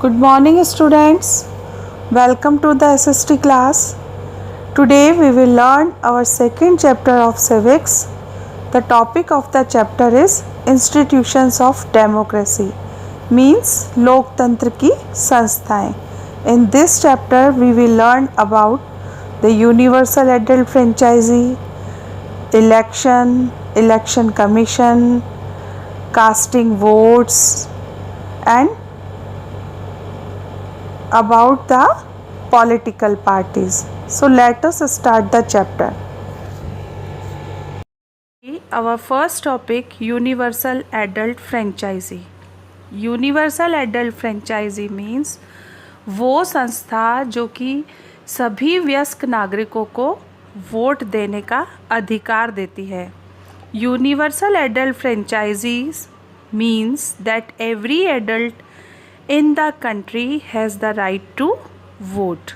Good morning, students. Welcome to the SST class. Today we will learn our second chapter of civics. The topic of the chapter is Institutions of Democracy, means लोकतंत्र की संस्थाएं. In this chapter we will learn about the universal adult franchise, election commission, casting votes, and about the political parties. So let us start the chapter. Our first topic, universal adult franchise. Universal adult franchise means वो संस्था जो कि सभी वयस्क नागरिकों को vote देने का अधिकार देती है. Universal adult franchises means that every adult in the country has the right to vote.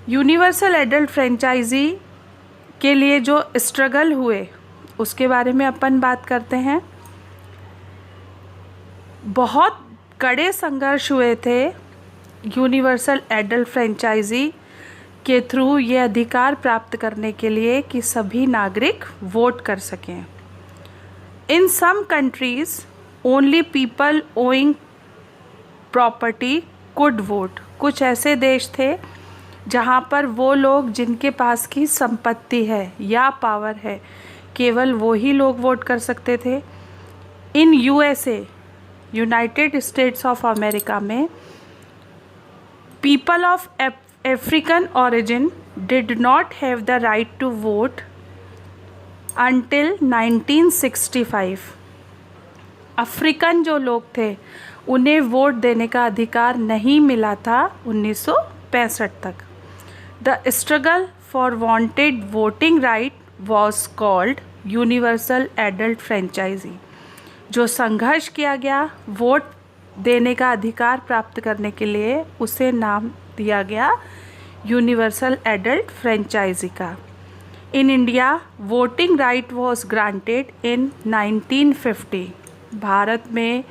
Universal adult franchise के लिए जो स्ट्रगल हुए उसके बारे में अपन बात करते हैं. बहुत कड़े संघर्ष हुए थे यूनिवर्सल एडल्ट फ्रेंचाइजी के थ्रू ये अधिकार प्राप्त करने के लिए कि सभी नागरिक वोट कर सकें. In some countries only people owing property could vote. कुछ ऐसे देश थे जहाँ पर वो लोग जिनके पास की संपत्ति है या पावर है केवल वो ही लोग वोट कर सकते थे. In USA United States of America में people of African origin did not have the right to vote until 1965. African जो लोग थे उन्हें वोट देने का अधिकार नहीं मिला था 1965 तक. The struggle for wanted voting right was called universal adult franchise. जो संघर्ष किया गया वोट देने का अधिकार प्राप्त करने के लिए उसे नाम दिया गया यूनिवर्सल एडल्ट फ्रेंचाइजी का. In India voting right was granted in 1950. Bharat में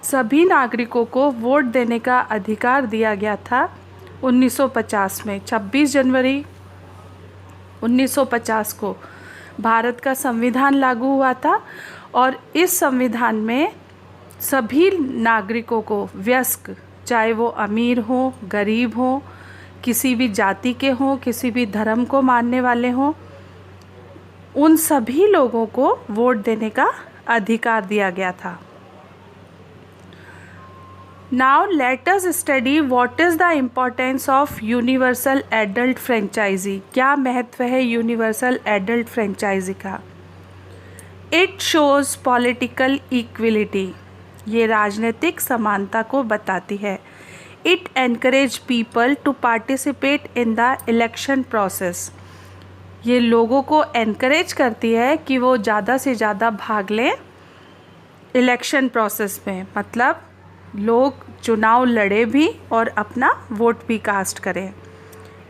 सभी नागरिकों को वोट देने का अधिकार दिया गया था 1950 में. 26 जनवरी 1950 को भारत का संविधान लागू हुआ था और इस संविधान में सभी नागरिकों को वयस्क चाहे वो अमीर हों गरीब हों किसी भी जाति के हों किसी भी धर्म को मानने वाले हों उन सभी लोगों को वोट देने का अधिकार दिया गया था. Now let us study what is the importance of universal adult franchise. क्या महत्व है यूनिवर्सल एडल्ट फ्रेंचाइजी का. It shows political equality. ये राजनीतिक समानता को बताती है. It encourage people to participate in the election process. ये लोगों को एनकरेज करती है कि वो ज़्यादा से ज़्यादा भाग लें इलेक्शन प्रोसेस में. मतलब लोग चुनाव लड़े भी और अपना वोट भी कास्ट करें.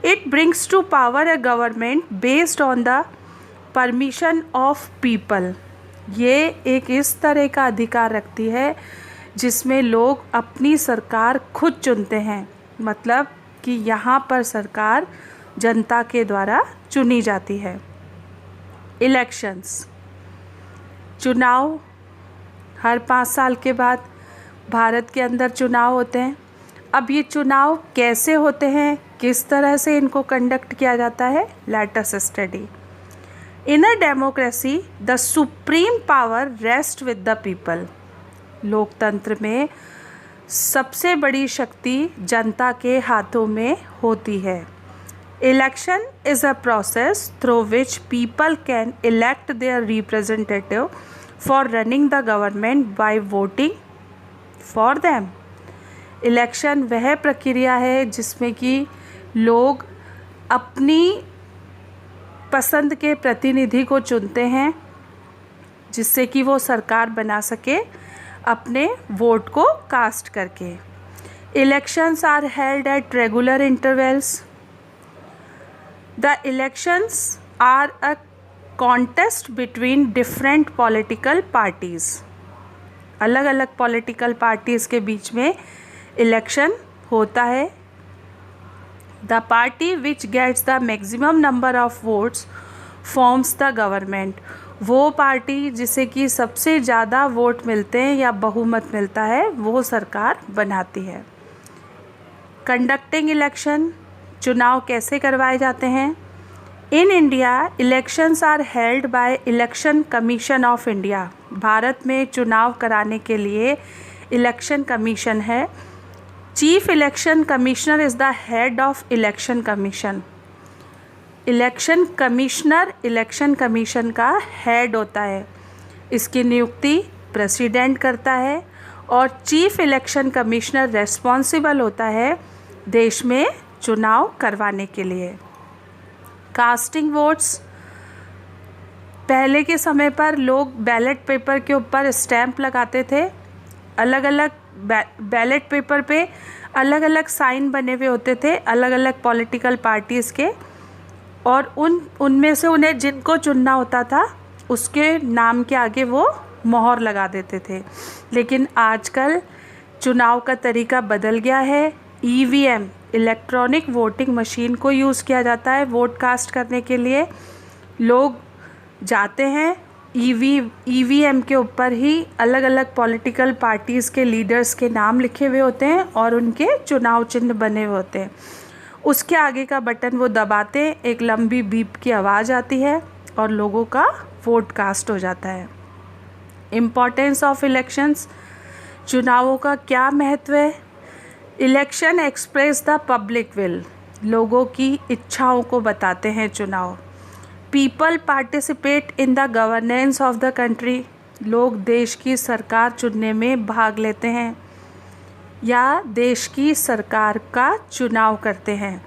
It brings to power a government based on the permission of people. ये एक इस तरह का अधिकार रखती है जिसमें लोग अपनी सरकार खुद चुनते हैं. मतलब कि यहाँ पर सरकार जनता के द्वारा चुनी जाती है. इलेक्शंस चुनाव हर 5 साल के बाद भारत के अंदर चुनाव होते हैं. अब ये चुनाव कैसे होते हैं किस तरह से इनको कंडक्ट किया जाता है late us study. In a democracy the supreme power rest with the people. लोकतंत्र में सबसे बड़ी शक्ति जनता के हाथों में होती है. Election is a process through which people can elect their representative for running the government by voting for them. Election वह प्रक्रिया है जिसमें कि लोग अपनी पसंद के प्रतिनिधि को चुनते हैं जिससे कि वो सरकार बना सके अपने वोट को कास्ट करके. Elections are held at regular intervals. The elections are a contest between different political parties. अलग अलग पॉलिटिकल पार्टीज़ के बीच में इलेक्शन होता है। The party which gets the maximum number of votes forms the government. वो party जिसे कि सबसे ज़्यादा वोट मिलते हैं या बहुमत मिलता है वो सरकार बनाती है। कंडक्टिंग इलेक्शन, चुनाव कैसे करवाए जाते हैं। In India elections are held by election commission of India. भारत में चुनाव कराने के लिए इलेक्शन कमीशन है। Chief election commissioner is the head of election commission. Election commissioner election commission का हेड होता है। इसकी नियुक्ति प्रेसिडेंट करता है और चीफ इलेक्शन कमिश्नर रेस्पॉन्सिबल होता है देश में चुनाव करवाने के लिए। कास्टिंग वोट्स, पहले के समय पर लोग बैलेट पेपर के ऊपर स्टैंप लगाते थे। अलग अलग बैलेट पेपर पे अलग अलग साइन बने हुए होते थे अलग अलग पॉलिटिकल पार्टीज़ के, और उनमें से उन्हें जिनको चुनना होता था उसके नाम के आगे वो मोहर लगा देते थे। लेकिन आजकल चुनाव का तरीका बदल गया है। ईवीएम इलेक्ट्रॉनिक वोटिंग मशीन को यूज़ किया जाता है वोट कास्ट करने के लिए। लोग जाते हैं, ईवीएम के ऊपर ही अलग अलग पॉलिटिकल पार्टीज़ के लीडर्स के नाम लिखे हुए होते हैं और उनके चुनाव चिन्ह बने हुए होते हैं। उसके आगे का बटन वो दबाते, एक लंबी बीप की आवाज़ आती है और लोगों का वोट कास्ट हो जाता है। इम्पॉर्टेंस ऑफ इलेक्शंस, चुनावों का क्या महत्व है। Election express the public will, लोगों की इच्छाओं को बताते हैं चुनाव। People participate in the governance of the country, लोग देश की सरकार चुनने में भाग लेते हैं या देश की सरकार का चुनाव करते हैं।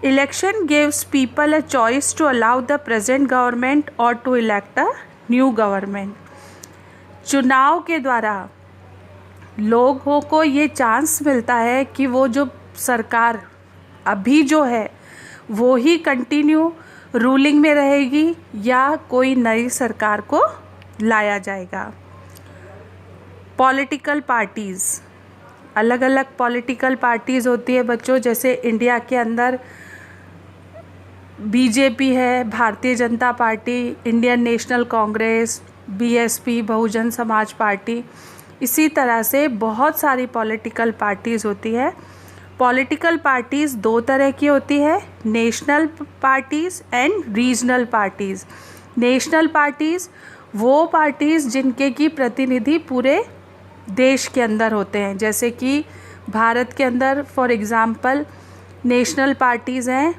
Election gives people a choice to allow the present government और to elect a new government. चुनाव के द्वारा लोगों को ये चांस मिलता है कि वो जो सरकार अभी जो है वो ही कंटिन्यू रूलिंग में रहेगी या कोई नई सरकार को लाया जाएगा। पॉलिटिकल पार्टीज़, अलग अलग पॉलिटिकल पार्टीज़ होती है बच्चों। जैसे इंडिया के अंदर बीजेपी है, Bharatiya Janata Party, Indian National Congress, BSP, Bahujan Samaj Party. इसी तरह से बहुत सारी पॉलिटिकल पार्टीज़ होती है। पॉलिटिकल पार्टीज़ दो तरह की होती है, national parties and regional parties. National parties वो पार्टीज़ जिनके की प्रतिनिधि पूरे देश के अंदर होते हैं। जैसे कि भारत के अंदर फॉर एग्ज़ाम्पल नेशनल पार्टीज़ हैं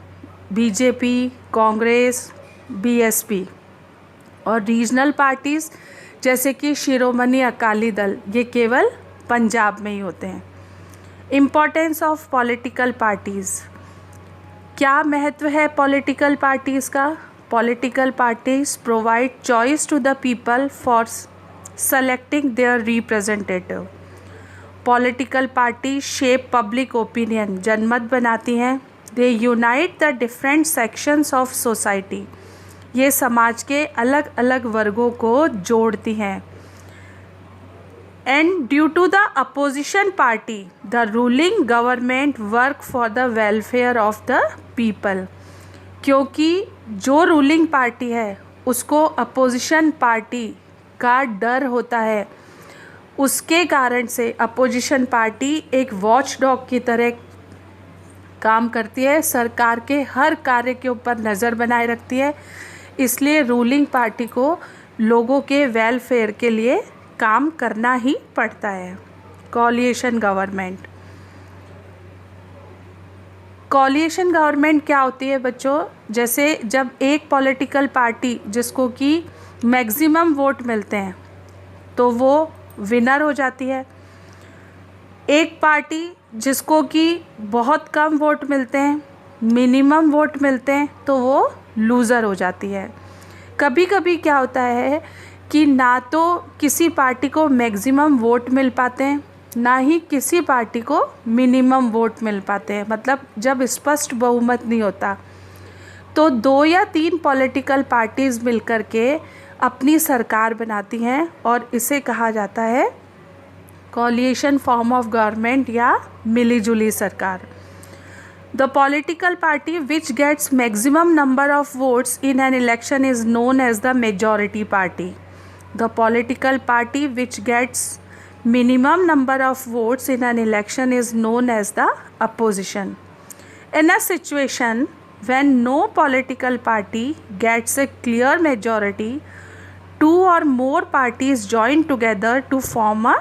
बीजेपी, कांग्रेस, बीएसपी। और रीजनल पार्टीज़ जैसे कि शिरोमणि अकाली दल, ये केवल पंजाब में ही होते हैं। इम्पॉर्टेंस ऑफ पॉलिटिकल पार्टीज़, क्या महत्व है पॉलिटिकल पार्टीज़ का। Political parties provide choice to the people for selecting their representative. Political party shape public opinion, जनमत बनाती हैं। They unite the different sections of society, ये समाज के अलग अलग वर्गों को जोड़ती हैं। And due to the opposition party the ruling government work for the welfare of the people, क्योंकि जो रूलिंग पार्टी है उसको अपोजिशन पार्टी का डर होता है, उसके कारण से अपोजिशन पार्टी एक वॉच डॉग की तरह काम करती है, सरकार के हर कार्य के ऊपर नज़र बनाए रखती है। इसलिए रूलिंग पार्टी को लोगों के वेलफेयर के लिए काम करना ही पड़ता है। कोलिएशन गवर्नमेंट, कोलिएशन गवर्नमेंट क्या होती है बच्चों। जैसे जब एक पॉलिटिकल पार्टी जिसको कि मैक्सिमम वोट मिलते हैं तो वो विनर हो जाती है। एक पार्टी जिसको कि बहुत कम वोट मिलते हैं, मिनिमम वोट मिलते हैं, तो वो लूज़र हो जाती है। कभी कभी क्या होता है कि ना तो किसी पार्टी को मैक्सिमम वोट मिल पाते हैं, ना ही किसी पार्टी को मिनिमम वोट मिल पाते हैं। मतलब जब स्पष्ट बहुमत नहीं होता तो 2 या 3 पॉलिटिकल पार्टीज़ मिलकर के अपनी सरकार बनाती हैं और इसे कहा जाता है coalition form of government या मिली जुली सरकार. The political party which gets maximum number of votes in an election is known as the majority party. The political party which gets minimum number of votes in an election is known as the opposition. In a situation when no political party gets a clear majority, two or more parties join together to form a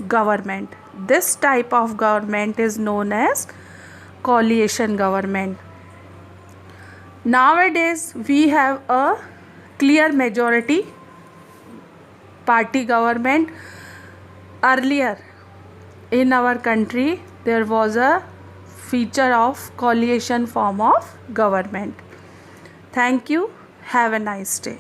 government. This type of government is known as coalition government. Nowadays we have a clear majority party government. Earlier in our country there was a feature of coalition form of government. Thank you. Have a nice day.